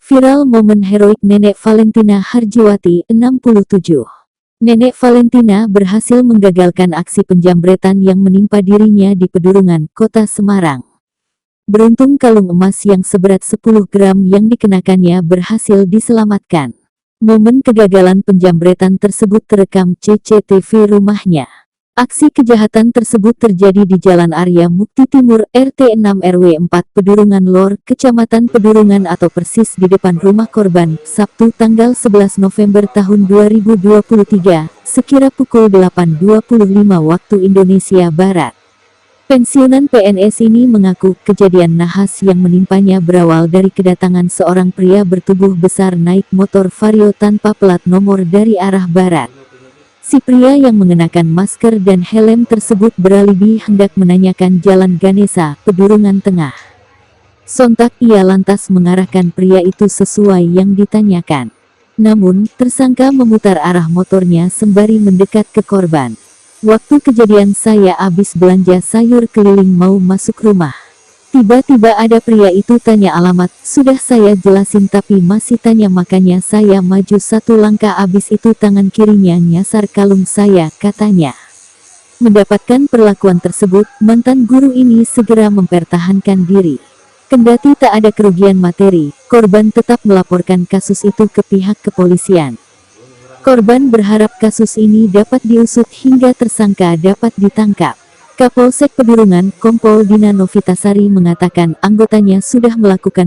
Viral momen heroik Nenek Valentina Harjiwati, 67. Nenek Valentina berhasil menggagalkan aksi penjambretan yang menimpa dirinya di Pedurungan, Kota Semarang. Beruntung kalung emas yang seberat 10 gram yang dikenakannya berhasil diselamatkan. Momen kegagalan penjambretan tersebut terekam CCTV rumahnya. Aksi kejahatan tersebut terjadi di Jalan Arya Mukti Timur, RT 6 RW 4 Pedurungan Lor, Kecamatan Pedurungan atau persis di depan rumah korban, Sabtu tanggal 11 November tahun 2023, sekira pukul 8.25 waktu Indonesia Barat. Pensiunan PNS ini mengaku kejadian nahas yang menimpanya berawal dari kedatangan seorang pria bertubuh besar naik motor Vario tanpa plat nomor dari arah barat. Si pria yang mengenakan masker dan helm tersebut beralibi hendak menanyakan Jalan Ganesa, Pedurungan Tengah. Sontak ia lantas mengarahkan pria itu sesuai yang ditanyakan. Namun, tersangka memutar arah motornya sembari mendekat ke korban. Waktu kejadian saya habis belanja sayur keliling mau masuk rumah. Tiba-tiba ada pria itu tanya alamat, sudah saya jelasin tapi masih tanya makanya saya maju satu langkah abis itu tangan kirinya nyasar kalung saya, katanya. Mendapatkan perlakuan tersebut, mantan guru ini segera mempertahankan diri. Kendati tak ada kerugian materi, korban tetap melaporkan kasus itu ke pihak kepolisian. Korban berharap kasus ini dapat diusut hingga tersangka dapat ditangkap. Kapolsek Pedurungan, Kompol Dina Novitasari mengatakan anggotanya sudah melakukan